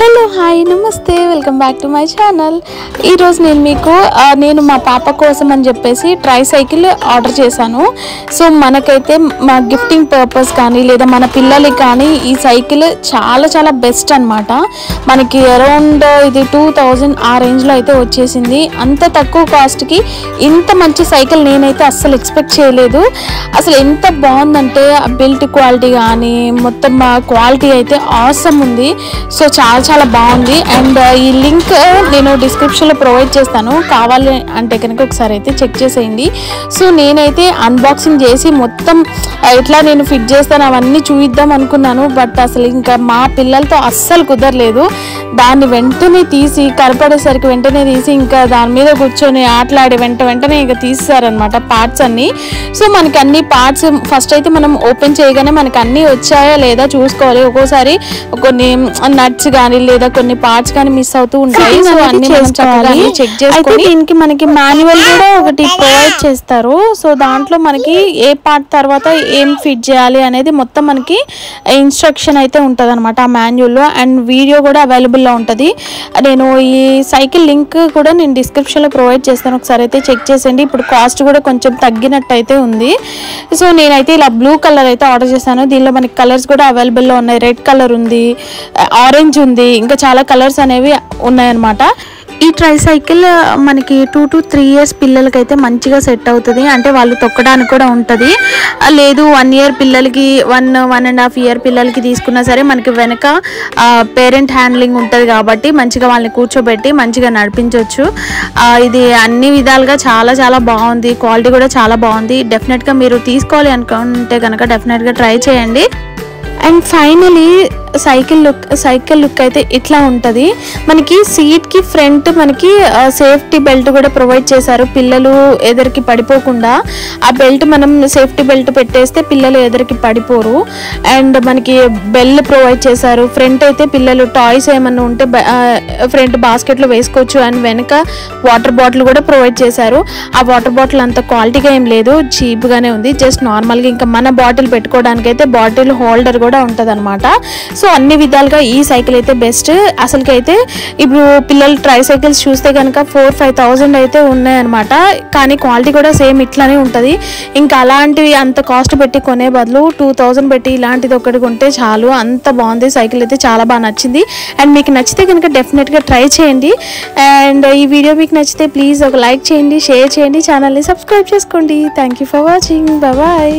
Hello hi నమస్తే welcome back to my channel. ఈరోజు నేను మా పాప కోసం అని చెప్పేసి ట్రై సైకిల్ ఆర్డర్ చేశాను. సో మనకైతే మా గిఫ్టింగ్ పర్పస్ కానీ లేదా మన పిల్లలకి కానీ ఈ సైకిల్ చాలా చాలా బెస్ట్ అనమాట. మనకి అరౌండ్ ఇది 2000 ఆ రేంజ్లో అయితే వచ్చేసింది. అంత తక్కువ కాస్ట్కి ఇంత మంచి సైకిల్ నేనైతే అస్సలు ఎక్స్పెక్ట్ చేయలేదు. అసలు ఎంత బాగుందంటే బిల్ట్ క్వాలిటీ కానీ మొత్తం క్వాలిటీ అయితే ఆసమ్ ఉంది. సో చాలా బాగుంది. అండ్ ఈ లింక్ నేను డిస్క్రిప్షన్లో ప్రొవైడ్ చేస్తాను, కావాలి అంటే కనుక ఒకసారి అయితే చెక్ చేసేయండి. సో నేనైతే అన్బాక్సింగ్ చేసి మొత్తం ఎట్లా నేను ఫిట్ చేస్తాను అవన్నీ చూపిద్దాం అనుకున్నాను. బట్ అసలు ఇంకా మా పిల్లలతో అస్సలు కుదరలేదు. దాన్ని వెంటనే తీసి కనపడేసరికి వెంటనే తీసి ఇంకా దాని మీద కూర్చొని ఆటలాడి వెంటనే ఇంకా తీసేసారనమాట పార్ట్స్ అన్నీ. సో మనకి అన్ని పార్ట్స్ ఫస్ట్ అయితే మనం ఓపెన్ చేయగానే మనకి అన్నీ వచ్చాయా లేదా చూసుకోవాలి. ఒక్కోసారి కొన్ని నట్స్ కానీ లేదా కొన్ని పార్ట్స్ కానీ మిస్ అవుతూ ఉంటాయి. సో అన్ని మనం చక్కగా చెక్ చేసుకొని దీనికి మనకి మాన్యువల్ కూడా ఒకటి ప్రొవైడ్ చేస్తారు. సో దాంట్లో మనకి ఏ పార్ట్ తర్వాత ఏం ఫిట్ చేయాలి అనేది మొత్తం మనకి ఇన్స్ట్రక్షన్ అయితే ఉంటుంది అనమాట ఆ మాన్యువల్లో. అండ్ వీడియో కూడా అవైలబుల్లో ఉంటుంది. నేను ఈ సైకిల్ లింక్ కూడా నేను డిస్క్రిప్షన్లో ప్రొవైడ్ చేస్తాను, ఒకసారి అయితే చెక్ చేసేయండి. ఇప్పుడు కాస్ట్ కూడా కొంచెం తగ్గినట్టు అయితే ఉంది. సో నేనైతే ఇలా బ్లూ కలర్ అయితే ఆర్డర్ చేశాను. దీనిలో మనకి కలర్స్ కూడా అవైలబుల్లో ఉన్నాయి. రెడ్ కలర్ ఉంది, ఆరెంజ్ ఉంది, ఇంకా చాలా కలర్స్ అనేవి ఉన్నాయన్నమాట. ఈ ట్రై సైకిల్ మనకి 2 to 3 years పిల్లలకైతే మంచిగా సెట్ అవుతుంది. అంటే వాళ్ళు తొక్కడానికి కూడా ఉంటుంది. లేదు 1 year పిల్లలకి 1.5 year పిల్లలకి తీసుకున్నా సరే మనకి వెనక పేరెంట్ హ్యాండ్లింగ్ ఉంటుంది కాబట్టి మంచిగా వాళ్ళని కూర్చోబెట్టి మంచిగా నడిపించవచ్చు. ఇది అన్ని విధాలుగా చాలా బాగుంది. క్వాలిటీ కూడా చాలా బాగుంది. డెఫినెట్గా మీరు తీసుకోవాలి అనుకుంటే కనుక డెఫినెట్గా ట్రై చేయండి. అండ్ ఫైనలీ సైకిల్ లుక్ అయితే ఇట్లా ఉంటుంది. మనకి సీట్కి ఫ్రంట్ మనకి సేఫ్టీ బెల్ట్ కూడా ప్రొవైడ్ చేశారు. పిల్లలు ఎదురికి పడిపోకుండా ఆ బెల్ట్ మనం సేఫ్టీ బెల్ట్ పెట్టేస్తే పిల్లలు ఎదురికి పడిపోరు. అండ్ మనకి బెల్ ప్రొవైడ్ చేశారు. ఫ్రంట్ అయితే పిల్లలు టాయ్స్ ఏమన్నా ఉంటే ఫ్రంట్ బాస్కెట్లో వేసుకోవచ్చు. అండ్ వెనక వాటర్ బాటిల్ కూడా ప్రొవైడ్ చేశారు. ఆ వాటర్ బాటిల్ అంత క్వాలిటీగా ఏం లేదు, చీప్గానే ఉంది. జస్ట్ నార్మల్గా ఇంకా మన బాటిల్ పెట్టుకోవడానికి అయితే బాటిల్ హోల్డర్ కూడా ఉంటుంది అనమాట. సో అన్ని విధాలుగా ఈ సైకిల్ అయితే బెస్ట్. అసలుకైతే ఇప్పుడు పిల్లలు ట్రై సైకిల్స్ చూస్తే కనుక 4-5 thousand అయితే ఉన్నాయన్నమాట. కానీ క్వాలిటీ కూడా సేమ్ ఇట్లానే ఉంటుంది. ఇంకా అలాంటివి అంత కాస్ట్ పెట్టి కొనే బదులు 2000 పెట్టి ఇలాంటిది ఒకటి కొంటే చాలు. అంత బాగుంది సైకిల్ అయితే, చాలా బాగా నచ్చింది. అండ్ మీకు నచ్చితే కనుక డెఫినెట్గా ట్రై చేయండి. అండ్ ఈ వీడియో మీకు నచ్చితే ప్లీజ్ ఒక లైక్ చేయండి, షేర్ చేయండి, ఛానల్ని సబ్స్క్రైబ్ చేసుకోండి. Thank you for watching. Bye.